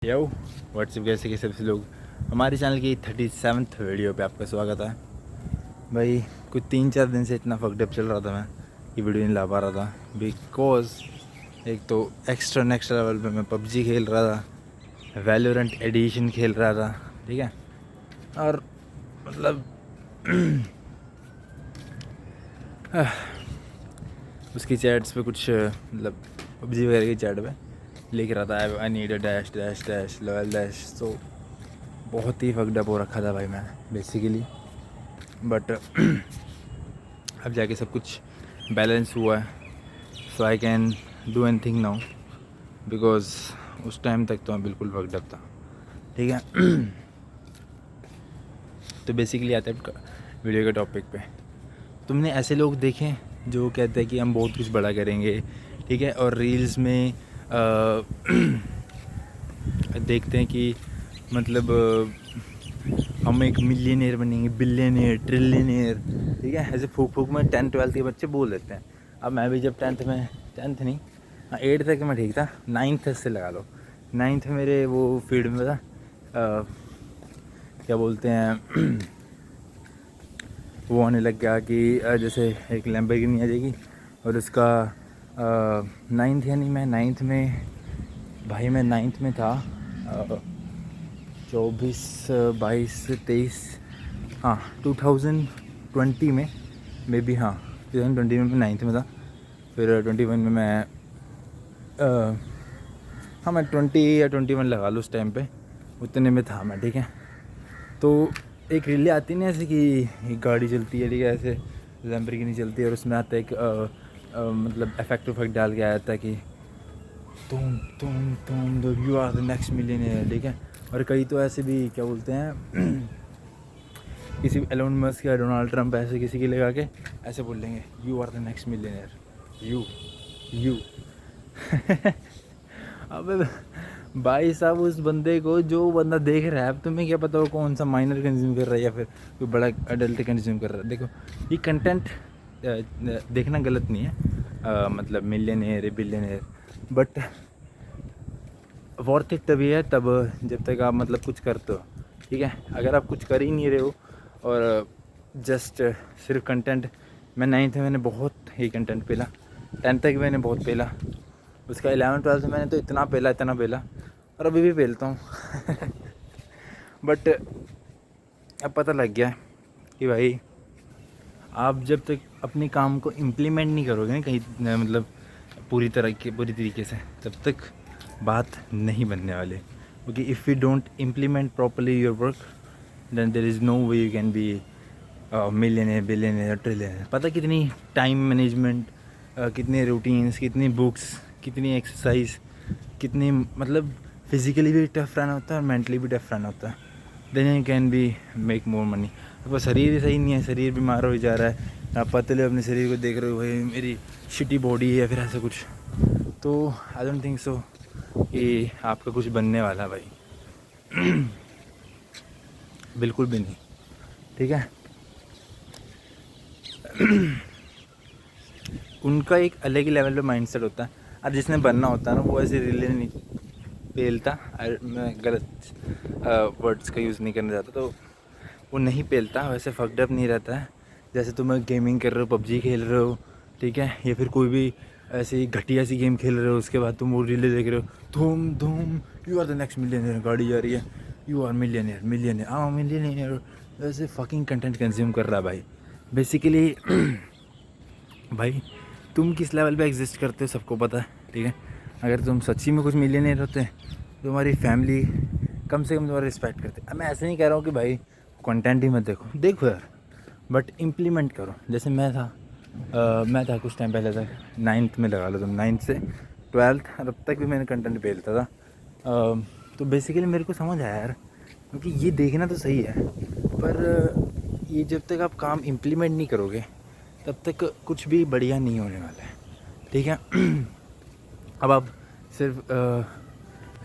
यो WhatsApp कैसे सभी लोग हमारे चैनल की 37th वीडियो पे आपका स्वागत है। भाई कुछ 3-4 दिन से इतना फकडअप चल रहा था मैं कि वीडियो नहीं ला पा रहा था बिकॉज एक तो एक्स्ट्रा नेक्स्ट लेवल पे मैं पबजी खेल रहा था, वैलोरेंट एडिशन खेल रहा था, ठीक है। और मतलब उसकी चैट्स पे कुछ मतलब पबजी वगैरह की चैट पे लिख रहा था I need a dash dash dash level dash. तो बहुत ही फकडअप हो रखा था भाई मैं बेसिकली, बट अब जाके सब कुछ बैलेंस हुआ है। So I can do anything now because उस टाइम तक तो मैं बिल्कुल फकडअप था, ठीक है। तो बेसिकली आते हैं वीडियो के टॉपिक पे। तुमने ऐसे लोग देखे जो कहते हैं कि हम बहुत कुछ बड़ा करेंगे, ठीक है, और रील्स में देखते हैं कि मतलब हम एक मिलियनेयर बनेंगे, बिलियनेयर, ट्रिलियनेयर, ठीक है। ऐसे फूक फूक में 10-12 के बच्चे बोल देते हैं। अब मैं भी जब 10th नहीं, हाँ 8th तक मैं ठीक था, 9th से लगा लो, 9th मेरे वो फील्ड में था क्या बोलते हैं वो आने लग गया कि जैसे एक लैम्बोर्गिनी आ जाएगी और उसका 9th यानी मैं 9th में, भाई मैं 9th में था 24, 22, 23, हाँ 2020 में मे बी, हाँ 2020 में मैं 9th में था। फिर 21 में मैं हाँ मैं 20 या 21 लगा लूँ, उस टाइम पे उतने में था मैं, ठीक है। तो एक रीलें आती नहीं ऐसे कि एक गाड़ी चलती है, ठीक है, ऐसे लैम्बोर्गिनी चलती है और उसमें आता है एक मतलब इफेक्ट डाल के आया था कि तुम you are the next millionaire, ठीक है। और कई तो ऐसे भी क्या बोलते हैं किसी एलोन मस्क या डोनाल्ड ट्रंप ऐसे किसी की लगा के ऐसे बोल लेंगे you are the next millionaire, you अबे भाई साहब, उस बंदे को जो बंदा देख रहा है, अब तुम्हें क्या पता वो कौन सा माइनर कंज्यूम कर रहा है या फिर कोई बड़ा अडल्ट कंज्यूम कर रहा है। देखो ये कंटेंट देखना गलत नहीं है, मतलब millionaire billionaire, but worth it तभी है तब जब तक आप मतलब कुछ करते हो, ठीक है। अगर आप कुछ कर ही नहीं रहे हो और जस्ट सिर्फ कंटेंट, मैं 9th में मैंने बहुत ही कंटेंट पेला, 10th तक मैंने बहुत पेला, उसका 11th-12th में मैंने तो इतना पेला और अभी भी पेलता हूँ बट अब पता लग गया कि भाई आप जब तक अपने काम को इम्प्लीमेंट नहीं करोगे ना कहीं मतलब पूरी तरीके से, तब तक बात नहीं बनने वाली। क्योंकि if you don't implement properly your work then there is no way you can be millionaire, billionaire, trillionaire. पता कितनी टाइम मैनेजमेंट, कितने रूटीन्स, कितनी बुक्स, कितनी एक्सरसाइज, कितनी मतलब फिज़िकली भी टफ रहना होता है और मेंटली भी टफ रहना होता है, then you can be make more money. आपका शरीर ही सही नहीं है, शरीर बीमार हो जा रहा है, आप पतले अपने शरीर को देख रहे हो भाई मेरी शिटी बॉडी है या फिर ऐसा कुछ, तो आई डोंट थिंक सो कि आपका कुछ बनने वाला है भाई बिल्कुल भी नहीं, ठीक है। उनका एक अलग ही लेवल पे माइंडसेट होता है। अब जिसने बनना होता है ना वो ऐसे रिले नहीं पेलता, मैं गलत वर्ड्स का यूज़ नहीं करना चाहता, तो वो नहीं पेलता, वैसे फकडअप नहीं रहता है। जैसे तुम गेमिंग कर रहे हो, पबजी खेल रहे हो, ठीक है, या फिर कोई भी ऐसी घटिया सी गेम खेल रहे हो, उसके बाद तुम वो रीले देख रहे हो, धूम you are the next millionaire, गाड़ी जा रही है, यू आर मिलियनेयर, वैसे फकिंग कंटेंट कंज्यूम कर रहा है भाई बेसिकली भाई तुम किस लेवल पे एग्जिस्ट करते हो सबको पता है, ठीक है। अगर तुम सच्ची में कुछ मिलियनेयर होते तो तुम्हारी फैमिली कम से कम तुम्हारा रिस्पेक्ट करते। अब मैं ऐसे नहीं कह रहा हूँ कि भाई कंटेंट ही मत देखो यार, बट इम्प्लीमेंट करो। जैसे मैं था कुछ टाइम पहले तक 9th में लगा लो तुम, 9th से 12th और अब तक भी मैंने कंटेंट भेजता था। तो बेसिकली मेरे को समझ आया यार, क्योंकि ये देखना तो सही है पर ये जब तक आप काम इम्प्लीमेंट नहीं करोगे तब तक कुछ भी बढ़िया नहीं होने वाला है, ठीक है। अब आप सिर्फ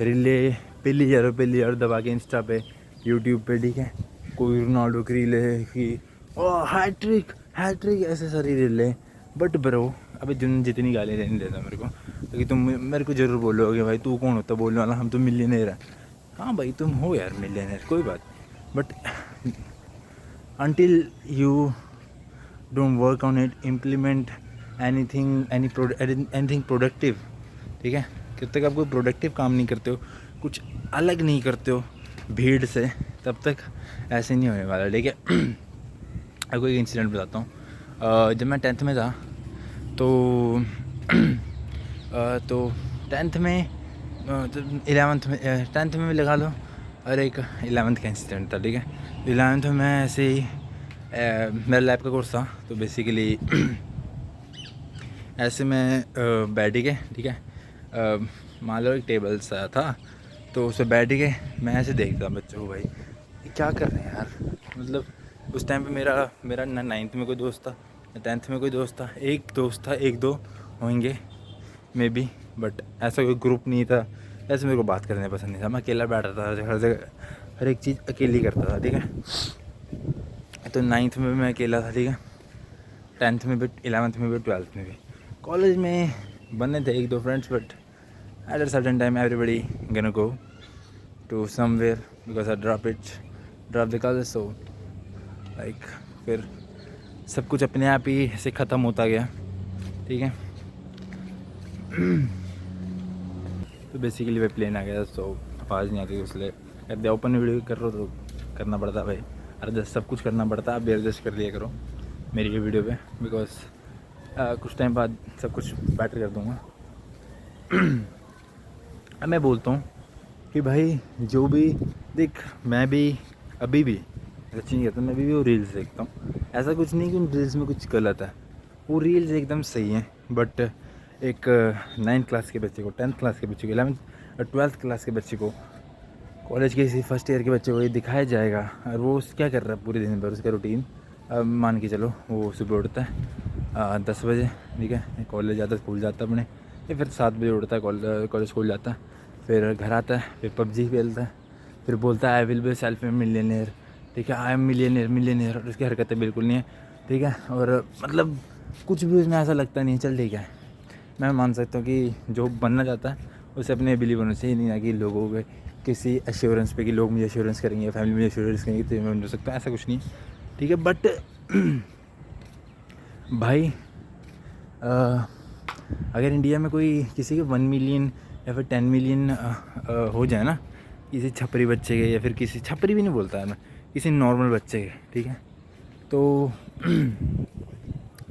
रीले पेली और दबा के इंस्टा पे, यूट्यूब पे, ठीक है, कोई रोनाल्डो की रील है कि हैट्रिक ऐसे सारी रील है, बट ब्रो अभी जितनी गाली देने देता मेरे को, क्योंकि तुम मेरे को ज़रूर बोलोगे भाई तू कौन होता बोलने वाला, हम तो मिलियनेयर हैं, हाँ भाई तुम हो यार मिलियनर, कोई बात, but until you don't work on it, implement anything productive, ठीक है, जब तक आप कोई प्रोडक्टिव काम नहीं करते हो, कुछ अलग नहीं करते हो भीड़ से, तब तक ऐसे नहीं होने वाला, ठीक है। आपको एक इंसिडेंट बताता हूँ। जब मैं 10th में था तो तो 10th में 11th में 10th में लगा लो, और एक 11th का इंसिडेंट था, ठीक है। 11th में मैं ऐसे ही मेरा लैब का कोर्स था, तो बेसिकली ऐसे में बैठ के, ठीक है, मान लो एक टेबल सा था, तो उस पर बैठ के मैं ऐसे देखता बच्चों को, भाई ये क्या कर रहे हैं यार। मतलब उस टाइम पे मेरा ना 9th में कोई दोस्त था, ना 10th में कोई दोस्त था, एक दोस्त था, एक दो होंगे मे बी, बट ऐसा कोई ग्रुप नहीं था। ऐसे मेरे को बात करने पसंद नहीं था, मैं अकेला बैठा था हर जगह, हर एक चीज़ अकेली करता था, ठीक है। तो 9th में भी मैं अकेला था, ठीक है, 10th में भी, 11th में भी, 12th में भी। कॉलेज में बने थे एक दो friends, but at a certain time everybody gonna go to somewhere because I drop the college, so like फिर सब कुछ अपने आप ही ऐसे ख़त्म होता गया, ठीक है। तो बेसिकली भाई प्लेन आ गया, सो आवाज़ नहीं आती, इसलिए कहते ओपन वीडियो कर रहे हो तो करना पड़ता भाई, एडजस्ट सब कुछ करना पड़ता है। आप भी एडजस्ट कर लिया करो मेरी ये वीडियो पे, बिकॉज कुछ टाइम बाद सब कुछ बेटर कर दूँगा। अब मैं बोलता हूँ कि भाई जो भी देख, मैं भी अभी भी अच्छी नहीं करता, मैं अभी भी वो रील्स देखता हूँ। ऐसा कुछ नहीं कि उन रील्स में कुछ गलत है, वो रील्स एकदम सही हैं, बट एक 9th क्लास के बच्चे को, 10th क्लास के बच्चे को, 11th और 12th क्लास के बच्चे को, कॉलेज के इसी फर्स्ट ईयर के बच्चे को ये दिखाया जाएगा, और वो क्या कर रहा है पूरे दिन भर, उसका रूटीन मान के चलो, वो सुबह उठता है 10 बजे, ठीक है, कॉलेज जाता है, स्कूल जाता है अपने, या फिर 7 बजे उठता है, कॉलेज स्कूल जाता है, फिर घर आता है, फिर पबजी खेलता है, फिर बोलता है I will be self millionaire, ठीक है, आई एम मिलियनेयर, और उसकी हरकतें बिल्कुल नहीं है, ठीक है। और मतलब कुछ भी उसमें ऐसा लगता नहीं है, चल ठीक है, मैं मान सकता हूँ कि जो बनना चाहता है उसे अपने एबिलिटी बनना चाहिए, नहीं ना कि लोगों के किसी एश्योरेंस पे कि लोग मुझे एश्योरेंस करेंगे, फैमिली मुझे एश्योरेंस करेंगे तो मैं बन सकता हूँ, ऐसा कुछ नहीं, ठीक है। बट भाई अगर इंडिया में कोई किसी के 1 मिलियन या फिर 10 मिलियन हो जाए ना, किसी छपरी बच्चे के, या फिर किसी छपरी भी नहीं बोलता है मैं, किसी नॉर्मल बच्चे के, ठीक है, तो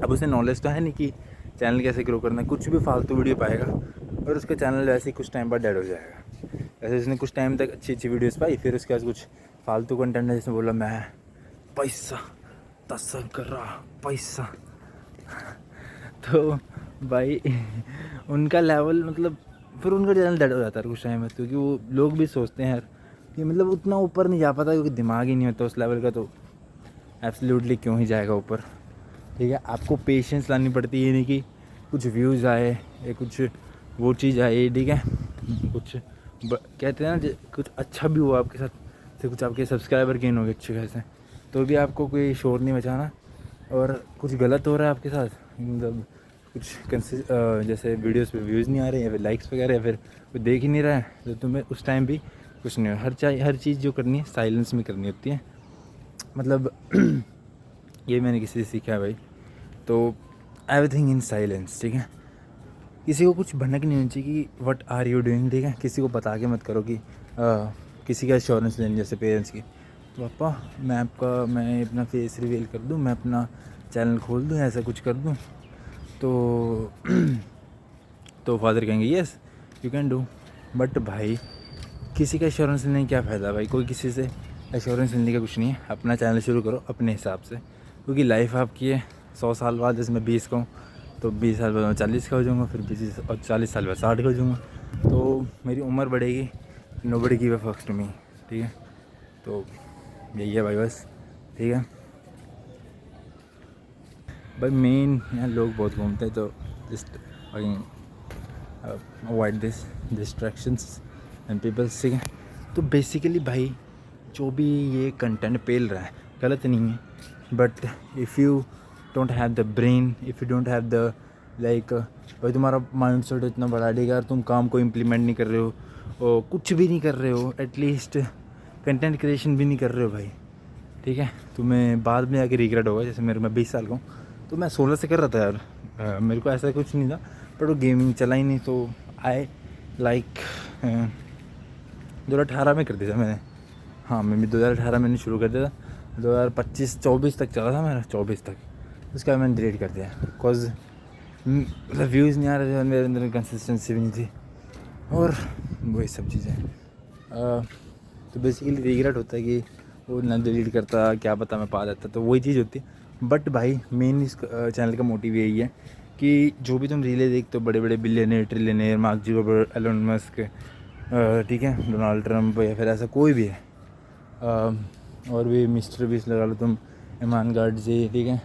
अब उसे नॉलेज तो है नहीं कि चैनल कैसे ग्रो करना है, कुछ भी फालतू वीडियो पाएगा और उसका चैनल वैसे ही कुछ टाइम बाद डेड हो जाएगा। वैसे उसने कुछ टाइम तक अच्छी वीडियोस पाई, फिर उसके बाद कुछ फालतू कंटेंट है, जिसमें बोला मैं पैसा तस्सर कर रहा पैसा, तो भाई उनका लेवल, मतलब फिर उनका चैनल डेड हो जाता है कुछ टाइम में, क्योंकि वो लोग भी सोचते हैं यार कि मतलब उतना ऊपर नहीं जा पाता, क्योंकि दिमाग ही नहीं होता उस लेवल का, तो एब्सोल्युटली क्यों ही जाएगा ऊपर, ठीक है। आपको पेशेंस लानी पड़ती है, ये नहीं कि कुछ व्यूज़ आए या कुछ वो चीज़ आए, ठीक है, कुछ कहते हैं ना कुछ अच्छा भी हुआ आपके साथ, से कुछ आपके सब्सक्राइबर गेन हो गए अच्छे खासे, तो भी आपको कोई शोर नहीं मचाना, और कुछ गलत हो रहा है आपके साथ, मतलब कुछ जैसे वीडियोस पे व्यूज़ नहीं आ रहे, या फिर लाइक्स वगैरह, या फिर कोई देख ही नहीं रहा है, तो तुम्हें उस टाइम भी कुछ नहीं हो, हर चीज़ जो करनी है साइलेंस में करनी होती है, मतलब ये मैंने किसी से सीखा है भाई, तो एवरीथिंग इन साइलेंस, ठीक है। किसी को कुछ भनक नहीं होनी चाहिए कि व्हाट आर यू डूइंग, ठीक है, किसी को बता के मत करो कि किसी का एश्योरेंस लेनी, जैसे पेरेंट्स की, तो पापा मैं अपना फेस रिवील कर दूँ, मैं अपना चैनल खोल दूँ, ऐसा कुछ कर दूँ, तो तो फादर कहेंगे yes you can do, but भाई किसी का एश्योरेंस लेने क्या फ़ायदा भाई, कोई किसी से एश्योरेंस लेने का कुछ नहीं है, अपना चैनल शुरू करो अपने हिसाब से, क्योंकि लाइफ आपकी है। 100 साल बाद जैसे मैं 20 का हूँ, तो 20 साल बाद मैं 40 का हो जाऊँगा, फिर 20 और 40 साल बाद 60 का हो जाऊँगा, तो मेरी उम्र बढ़ेगी, nobody give a fuck to me, ठीक है। तो यही है भाई बस, ठीक है भाई। मेन यहाँ लोग बहुत घूमते हैं, तो just avoid this distractions and peoples, ठीक है। तो बेसिकली भाई जो भी ये कंटेंट पेल रहा है गलत नहीं है, but if you don't have the brain, if you don't have the like, भाई तुम्हारा माइंड सेट इतना बड़ा है, यार तुम काम को इम्प्लीमेंट नहीं कर रहे हो, और कुछ भी नहीं कर रहे हो, एटलीस्ट कंटेंट क्रिएशन भी नहीं कर रहे हो भाई, ठीक है, तुम्हें बाद में आके रिग्रेट होगा। जैसे मैं 20 साल का हूँ, तो मैं 16 से कर रहा था यार, मेरे को ऐसा कुछ नहीं था, पर वो गेमिंग चला ही नहीं। तो आई लाइक 2018 में कर दिया था मैंने, हाँ मैं भी 2018 मैंने शुरू कर दिया था, 2025-24 तक चला था मेरा, 24 तक। उसके बाद मैंने डिलीट कर दिया बिकॉज मतलब व्यूज़ नहीं आ रहे थे और मेरे अंदर कंसिस्टेंसी भी नहीं थी और वही सब चीज़ें। तो बेसिकली रिग्रेट होता है कि वो ना डिलीट करता, क्या पता मैं पा जाता, तो वही चीज़ होती है। बट भाई मेन इस चैनल का मोटिव यही है कि जो भी तुम रीलें देखते हो, बड़े बड़े billionaire, trillionaire, Mark Zuckerberg, Elon Musk, ठीक है, डोनाल्ड ट्रंप या फिर ऐसा कोई भी है, और भी मिस्टर बीस्ट लगा लो तुम, ईमान गाडजी, ठीक है,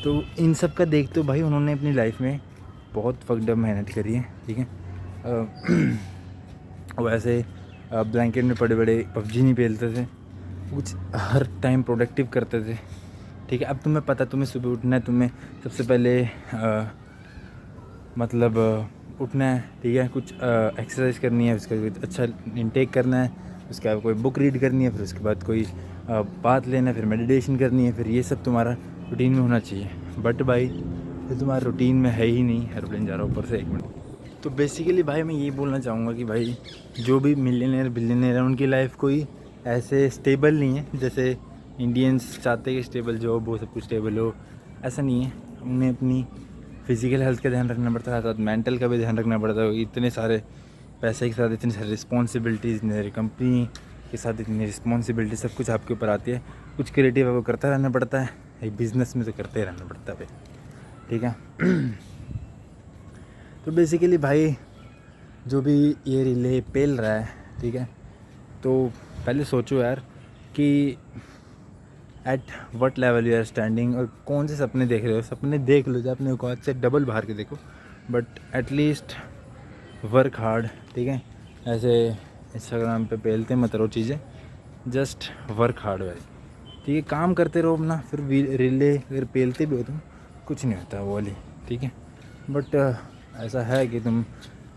तो इन सब का देखते हो भाई उन्होंने अपनी लाइफ में बहुत फकड मेहनत करी है, ठीक है। वैसे ब्लैंकेट में पड़े बड़े पबजी नहीं खेलते थे, कुछ हर टाइम प्रोडक्टिव करते थे, ठीक है। अब तुम्हें पता, तुम्हें सुबह उठना है, तुम्हें सबसे पहले मतलब उठना है, ठीक है, कुछ एक्सरसाइज करनी है, उसका अच्छा इनटेक करना है, उसके बाद कोई बुक रीड करनी है, फिर उसके बाद कोई बात लेना है, फिर मेडिटेशन करनी है, फिर ये सब तुम्हारा रूटीन में होना चाहिए। बट भाई ये तुम्हारा रूटीन में है ही नहीं। एरोप्लेन जा रहा है ऊपर से, 1 मिनट। तो बेसिकली भाई मैं ये बोलना चाहूँगा कि भाई जो भी मिलियनेयर बिलियनेयर है उनकी लाइफ कोई ऐसे स्टेबल नहीं है जैसे इंडियंस चाहते हैं कि स्टेबल जॉब हो, सब कुछ स्टेबल हो, ऐसा नहीं है। उन्हें अपनी फिज़िकल हेल्थ का ध्यान रखना पड़ता है, साथ मेंटल का भी ध्यान रखना पड़ता है। इतने सारे पैसे के साथ इतनी सारी रिस्पॉन्सिबिलिटीज़, इतनी सारी कंपनी के साथ इतनी रिस्पॉन्सिबिलिटी, सब कुछ आपके ऊपर आती है। कुछ क्रिएटिव आपको करता रहना पड़ता है, एक बिज़नेस में तो करते ही रहना पड़ता है भाई, ठीक है। तो बेसिकली भाई जो भी ये रिले पेल रहा है, ठीक है, तो पहले सोचो यार कि at what level you are standing और कौन से सपने देख रहे हो। सपने देख लो जो अपने औकात से डबल बाहर के देखो, बट एटलीस्ट वर्क हार्ड, ठीक है। ऐसे इंस्टाग्राम पे पेलते मत रहो चीज़ें, जस्ट वर्क हार्ड भाई, ठीक है। काम करते रहो अपना, फिर रिले अगर पेलते भी हो तुम, कुछ नहीं होता वो वाली, ठीक है। बट ऐसा है कि तुम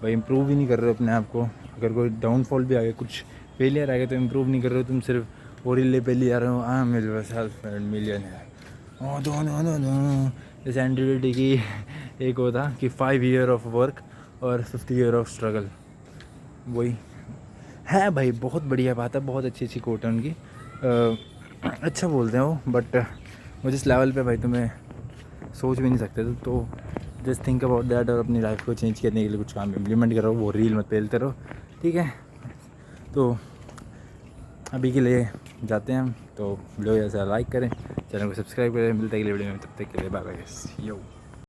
भाई इम्प्रूव भी नहीं कर रहे हो अपने आप को। अगर कोई डाउनफॉल भी आ गया, कुछ फेलियर आ गया, तो इम्प्रूव नहीं कर रहे हो तुम, सिर्फ वो रिले पे ले जा रहे हो, आई एम मिलियनेयर, ओ दो नो। जैसे एंड्रयू की एक वो था कि 5 ईयर ऑफ वर्क और 50 ईयर ऑफ स्ट्रगल, वही है भाई। बहुत बढ़िया बात है, बहुत अच्छी अच्छी कोट है उनकी, अच्छा बोलते हैं वो। बट वो जिस लेवल पे भाई तुम्हें सोच भी नहीं सकते तो जस्ट थिंक अबाउट दैट और अपनी लाइफ को चेंज करने के लिए कुछ काम इम्प्लीमेंट करो, वो रील मत पेलते रहो, ठीक है। तो अभी के लिए जाते हैं हम, तो वीडियो जैसा लाइक करें, चैनल को सब्सक्राइब करें, मिलते हैं अगले वीडियो में, तब तक के लिए बाय बाय, यो।